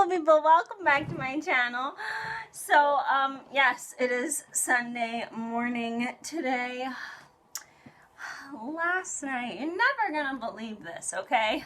people, welcome back to my channel. So, yes, it is Sunday morning today. Last night, you're never gonna believe this, okay?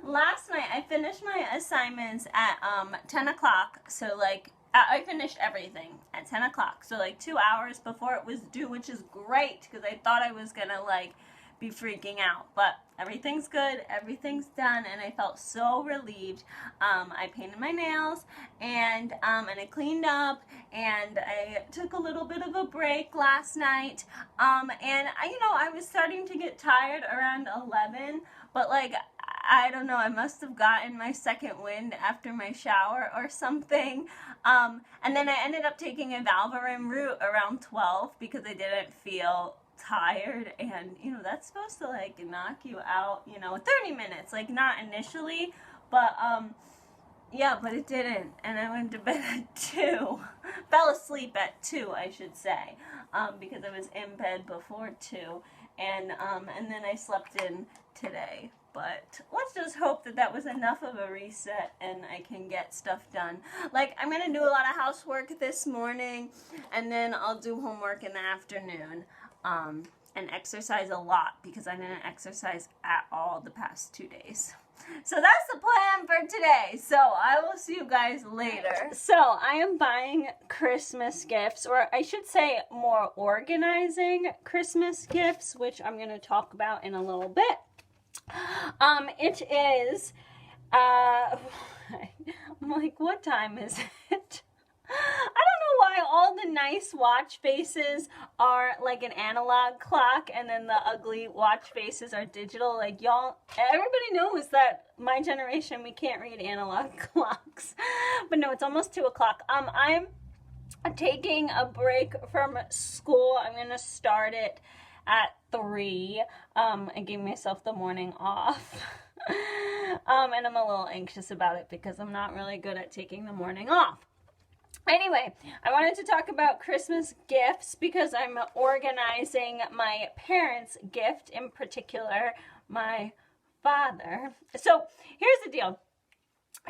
Last night, I finished my assignments at, 10 o'clock, so, like, I finished everything at 10 o'clock, so, like, 2 hours before it was due, which is great, because I thought I was gonna, like, be freaking out, but everything's good, everything's done, and I felt so relieved. I painted my nails, and I cleaned up, and I took a little bit of a break last night, and I was starting to get tired around 11, but like, I don't know, I must have gotten my second wind after my shower or something, and then I ended up taking a Valvarin root around 12 because I didn't feel tired, and that's supposed to like knock you out 30 minutes, like not initially, but yeah, but it didn't, and I went to bed at 2 fell asleep at 2, I should say, because I was in bed before 2, and then I slept in today. But let's just hope that that was enough of a reset and I can get stuff done. Like, I'm going to do a lot of housework this morning, and then I'll do homework in the afternoon, and exercise a lot because I didn't exercise at all the past 2 days. So that's the plan for today. So I will see you guys later. So I am buying Christmas gifts, or I should say more organizing Christmas gifts, which I'm going to talk about in a little bit. It is, I'm like, what time is it? I don't know why all the nice watch faces are like an analog clock and then the ugly watch faces are digital. Like, y'all, everybody knows that my generation, we can't read analog clocks. But no, it's almost 2 o'clock. I'm taking a break from school. I'm going to start it at 3. I gave myself the morning off. And I'm a little anxious about it because I'm not really good at taking the morning off. Anyway, I wanted to talk about Christmas gifts because I'm organizing my parents' gift, in particular, my father. So here's the deal,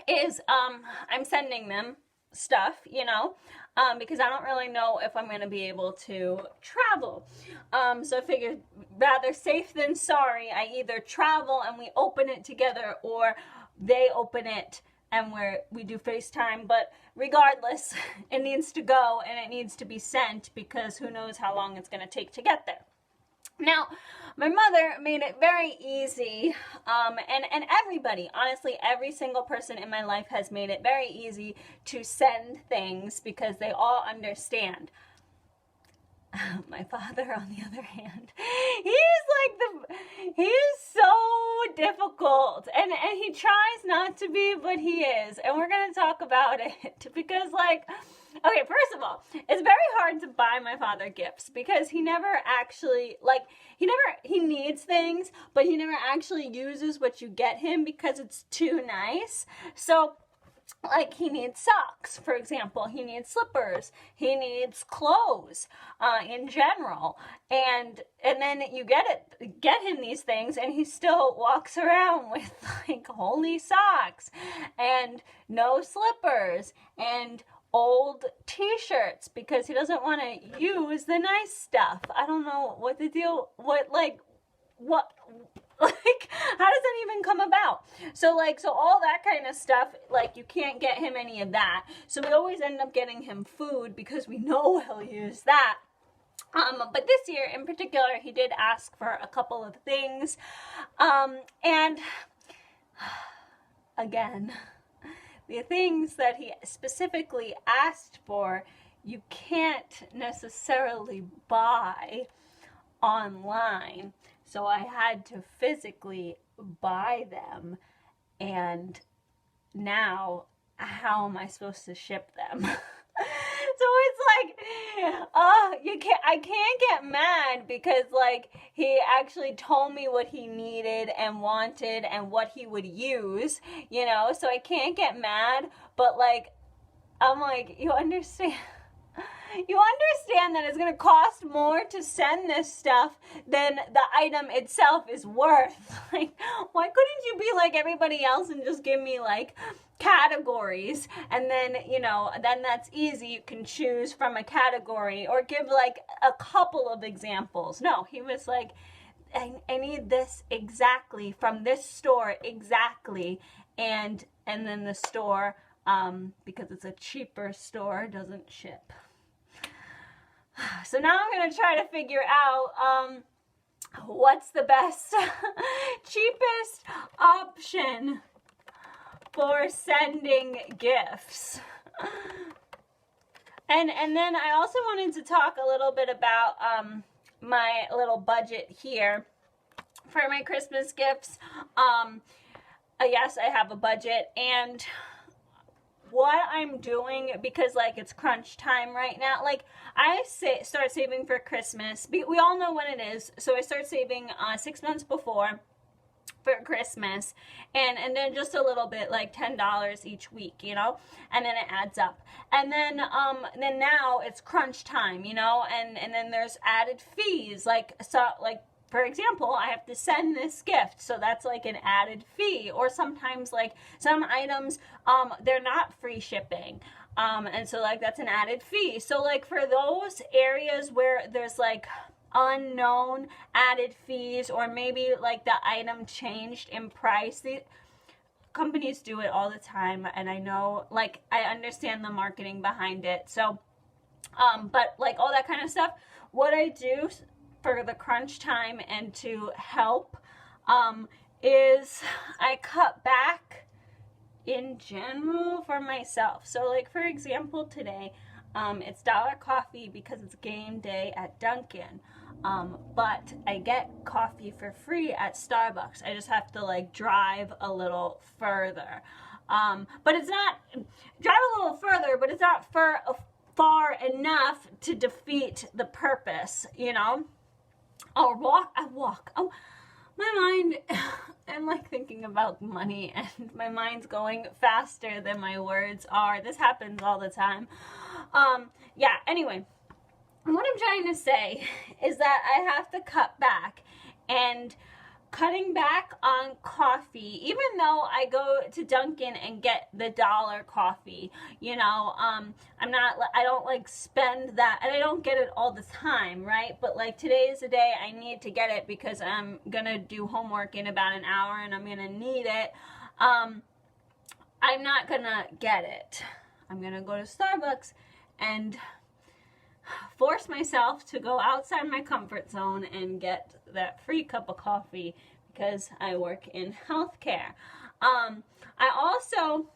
is I'm sending them stuff, because I don't really know if I'm going to be able to travel. So I figured rather safe than sorry. I either travel and we open it together, or they open it and we do FaceTime. But regardless, it needs to go and it needs to be sent because who knows how long it's going to take to get there. Now, my mother made it very easy, and everybody, honestly, every single person in my life has made it very easy to send things because they all understand. My father, on the other hand, he's so difficult, and he tries not to be, but he is, and we're going to talk about it, because, like, okay, first of all, it's very hard to buy my father gifts, because he never actually, like, he needs things, but he never actually uses what you get him because it's too nice. So, like, he needs socks, for example. He needs slippers. He needs clothes, in general. And then you get him these things, and he still walks around with, like, holy socks, and no slippers, and old t-shirts, because he doesn't want to use the nice stuff. I don't know what the deal, like, how does that even come about? So all that kind of stuff, like, you can't get him any of that. So we always end up getting him food because we know he'll use that. But this year in particular, he did ask for a couple of things. And again, the things that he specifically asked for, you can't necessarily buy online. So I had to physically buy them, and now how am I supposed to ship them? So it's like, I can't get mad because, like, he actually told me what he needed and wanted and what he would use, so I can't get mad, but, like, I'm like, you understand? You understand that it's going to cost more to send this stuff than the item itself is worth. Like, why couldn't you be like everybody else and just give me like categories, and then, you know, then that's easy. You can choose from a category or give like a couple of examples. No, he was like, I need this exactly from this store exactly, and then the store, because it's a cheaper store, doesn't ship. So now I'm going to try to figure out what's the best, cheapest option for sending gifts. And then I also wanted to talk a little bit about my little budget here for my Christmas gifts. Yes, I have a budget, and what I'm doing, because like it's crunch time right now, like I start saving for Christmas. We all know when it is, so I start saving 6 months before for Christmas, and then just a little bit, like $10 each week, you know, and then it adds up. And then now it's crunch time, you know, and then there's added fees, like for example, I have to send this gift, so that's like an added fee. Or sometimes like some items, they're not free shipping, and so like that's an added fee. So like for those areas where there's like unknown added fees, or maybe like the item changed in price, the companies do it all the time, and I know, like, I understand the marketing behind it. So but like all that kind of stuff, what I do for the crunch time and to help is I cut back in general for myself. So like for example today, it's $1 coffee because it's game day at Dunkin'. But I get coffee for free at Starbucks. I just have to like drive a little further. But it's not, drive a little further, but it's not far enough to defeat the purpose, you know? I walk. Oh, my mind, I'm like thinking about money, and my mind's going faster than my words are. This happens all the time. Yeah, anyway, what I'm trying to say is that I have to cut back, and cutting back on coffee, even though I go to Dunkin' and get the $1 coffee, you know, I don't like spend that, and I don't get it all the time, right? But like today is the day I need to get it because I'm gonna do homework in about an hour and I'm gonna need it. I'm not gonna get it. I'm gonna go to Starbucks and force myself to go outside my comfort zone and get that free cup of coffee because I work in healthcare. I also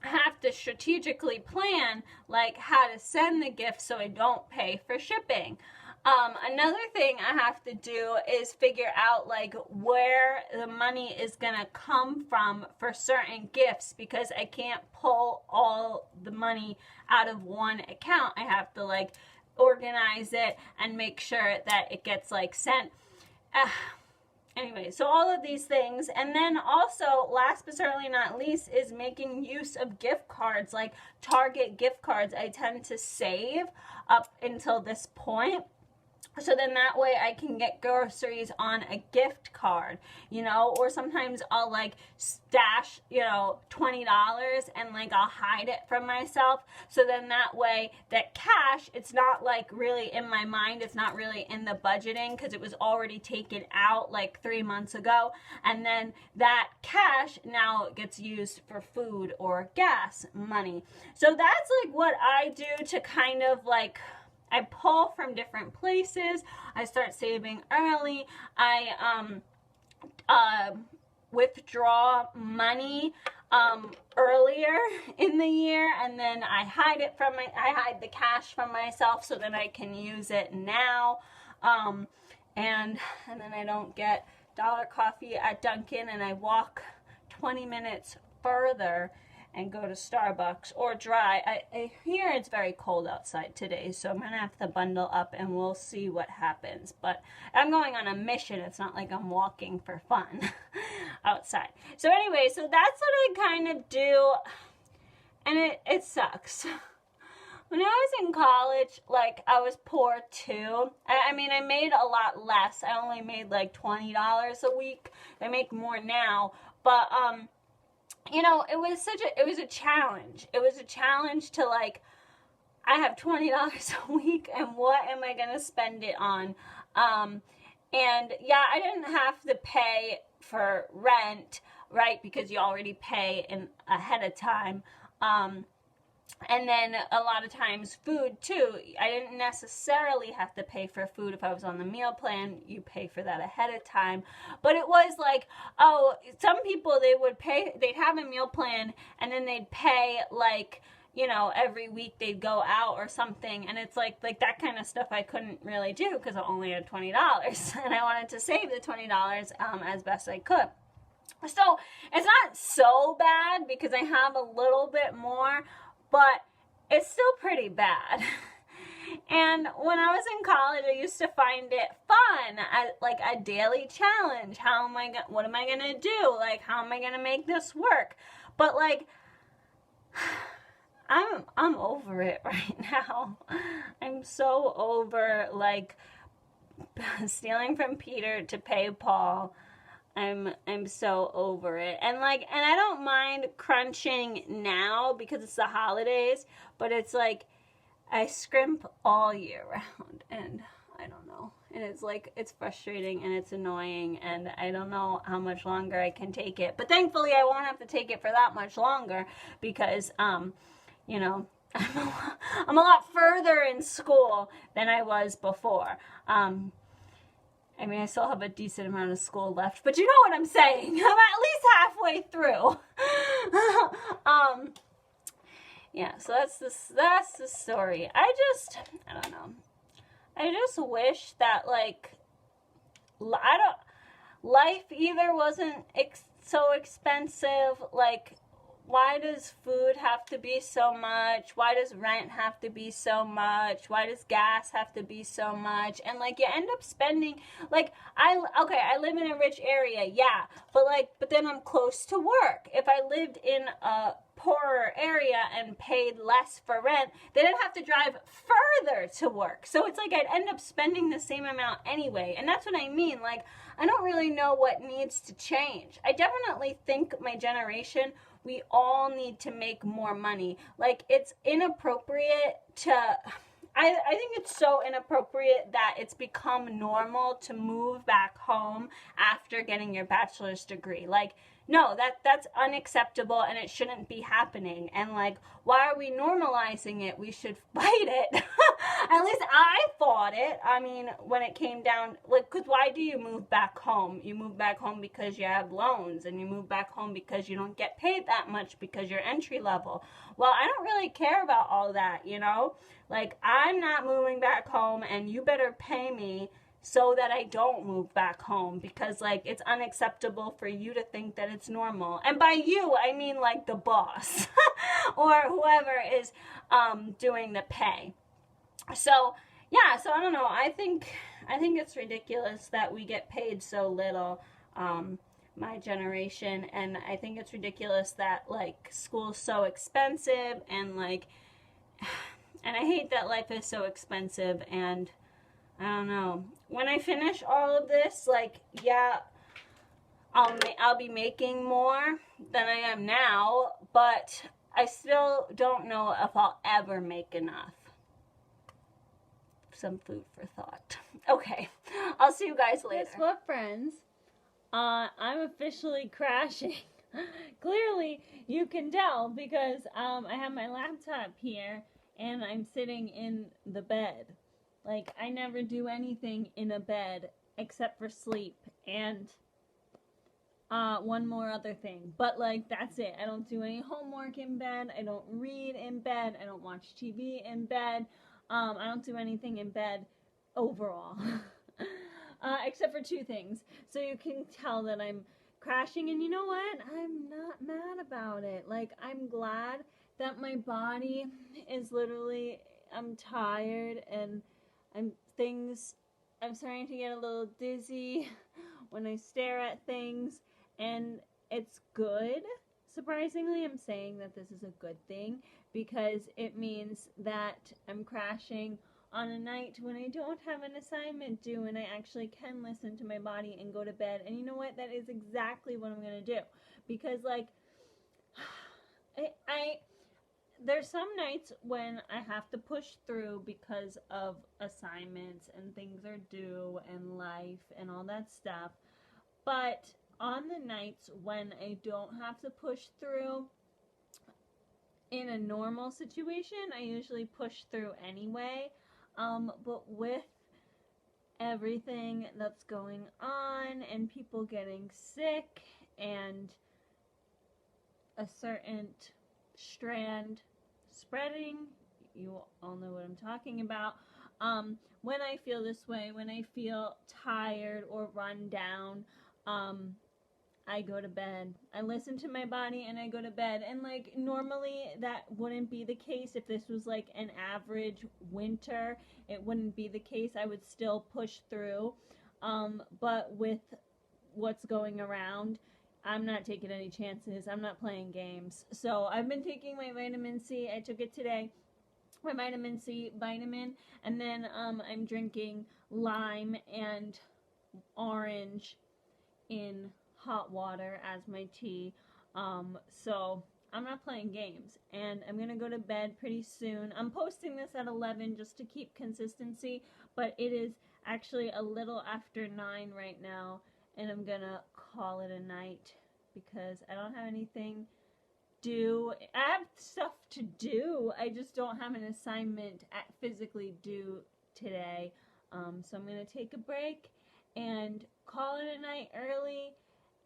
have to strategically plan like how to send the gift so I don't pay for shipping. Another thing I have to do is figure out like where the money is gonna come from for certain gifts, because I can't pull all the money out of one account. I have to like organize it and make sure that it gets like sent. Anyway, so all of these things. And then also, last but certainly not least, is making use of gift cards, like Target gift cards. I tend to save up until this point, so then that way I can get groceries on a gift card, you know, or sometimes I'll like stash, you know, $20 and like I'll hide it from myself. So then that way that cash, it's not like really in my mind. It's not really in the budgeting because it was already taken out like 3 months ago. And then that cash now gets used for food or gas money. So that's like what I do to kind of like, I pull from different places. I start saving early. I withdraw money earlier in the year, and then I hide the cash from myself so that I can use it now. And then I don't get $1 coffee at Dunkin', and I walk 20 minutes further and go to Starbucks or drive. I hear it's very cold outside today, so I'm gonna have to bundle up and we'll see what happens. But I'm going on a mission. It's not like I'm walking for fun outside. So anyway, so that's what I kind of do, and it sucks. When I was in college, like, I was poor too. I mean, I made a lot less. I only made like $20 a week. I make more now. But, you know, it was a challenge. It was a challenge to, like, I have $20 a week, and what am I going to spend it on? And yeah, I didn't have to pay for rent, right? Because you already pay ahead of time. And then a lot of times food too. I didn't necessarily have to pay for food if I was on the meal plan. You pay for that ahead of time. But it was like, oh, some people they'd have a meal plan and then they'd pay like, you know, every week they'd go out or something, and it's like that kind of stuff I couldn't really do because I only had $20 and I wanted to save the $20 as best I could. So it's not so bad because I have a little bit more, but it's still pretty bad. And when I was in college, I used to find it fun, like a daily challenge. What am I gonna do? Like, how am I gonna make this work? But like, I'm over it right now. I'm so over, like, stealing from Peter to pay Paul. I'm so over it. And I don't mind crunching now because it's the holidays, but it's like I scrimp all year round, and I don't know. And it's like, it's frustrating and it's annoying, and I don't know how much longer I can take it. But thankfully I won't have to take it for that much longer because you know, I'm a lot further in school than I was before. I mean, I still have a decent amount of school left, but you know what I'm saying. I'm at least halfway through. Yeah, so that's the story. I don't know. I just wish that, like, life either wasn't so expensive, like, why does food have to be so much? Why does rent have to be so much? Why does gas have to be so much? And like, you end up spending, like, I live in a rich area, yeah, but then I'm close to work. If I lived in a poorer area and paid less for rent, then I'd have to drive further to work. So it's like I'd end up spending the same amount anyway. And that's what I mean. Like, I don't really know what needs to change. I definitely think my generation, we all need to make more money. Like, it's inappropriate to, I think it's so inappropriate that it's become normal to move back home after getting your bachelor's degree. Like, no, that's unacceptable and it shouldn't be happening. And like, why are we normalizing it? We should fight it. At least I fought it. I mean, when it came down, like, because why do you move back home? You move back home because you have loans, and you move back home because you don't get paid that much because you're entry level. Well, I don't really care about all that, you know? Like, I'm not moving back home, and you better pay me so that I don't move back home, because like, it's unacceptable for you to think that it's normal. And by you, I mean like the boss or whoever is doing the pay. So yeah, so I don't know. I think it's ridiculous that we get paid so little, my generation, and I think it's ridiculous that like school's so expensive, and like, and I hate that life is so expensive. And I don't know. When I finish all of this, like, yeah, I'll be making more than I am now, but I still don't know if I'll ever make enough. Some food for thought. Okay, I'll see you guys later. Guess what, friends? I'm officially crashing. Clearly, you can tell because I have my laptop here and I'm sitting in the bed. Like, I never do anything in a bed except for sleep and one more other thing. But, like, that's it. I don't do any homework in bed. I don't read in bed. I don't watch TV in bed. I don't do anything in bed overall. Except for two things. So you can tell that I'm crashing, and you know what? I'm not mad about it. Like, I'm glad that my body is literally, I'm tired, and I'm starting to get a little dizzy when I stare at things, and it's good. surprisingly, I'm saying that this is a good thing because it means that I'm crashing on a night when I don't have an assignment due and I actually can listen to my body and go to bed. And you know what? That is exactly what I'm going to do. Because, like, there's some nights when I have to push through because of assignments and things are due and life and all that stuff. But on the nights when I don't have to push through, in a normal situation, I usually push through anyway. But with everything that's going on and people getting sick and a certain strand spreading, you all know what I'm talking about. When I feel this way, when I feel tired or run down, I go to bed. I listen to my body and I go to bed. And like normally that wouldn't be the case if this was like an average winter. It wouldn't be the case. I would still push through. But with what's going around, I'm not taking any chances. I'm not playing games. So I've been taking my vitamin C. I took it today. My vitamin C vitamin. And then I'm drinking lime and orange in hot water as my tea. So I'm not playing games and I'm gonna go to bed pretty soon. I'm posting this at 11 just to keep consistency, but it is actually a little after 9 right now and I'm gonna call it a night because I don't have anything due. I have stuff to do, I just don't have an assignment physically due today. So I'm gonna take a break and call it a night early,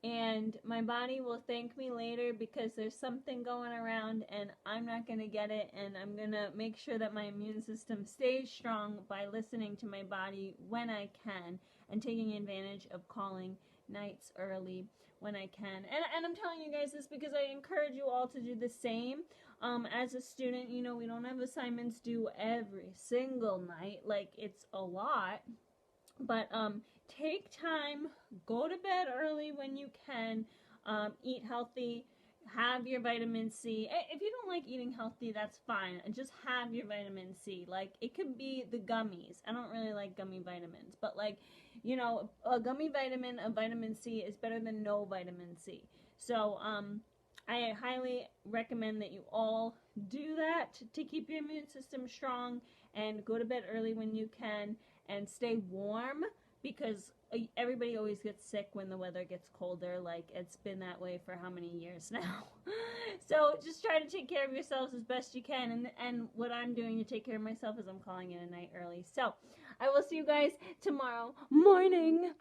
and my body will thank me later because there's something going around and I'm not going to get it, and I'm going to make sure that my immune system stays strong by listening to my body when I can and taking advantage of calling nights early when I can. And I'm telling you guys this because I encourage you all to do the same. As a student, you know, we don't have assignments due every single night. Like, it's a lot. But take time, go to bed early when you can, eat healthy, have your vitamin C. If you don't like eating healthy, that's fine. Just have your vitamin C. Like, it could be the gummies. I don't really like gummy vitamins, but like, you know, a gummy vitamin of vitamin C is better than no vitamin C. So, I highly recommend that you all do that to keep your immune system strong, and go to bed early when you can and stay warm because everybody always gets sick when the weather gets colder. Like, it's been that way for how many years now? So just try to take care of yourselves as best you can, and what I'm doing to take care of myself is I'm calling it a night early. So I will see you guys tomorrow morning.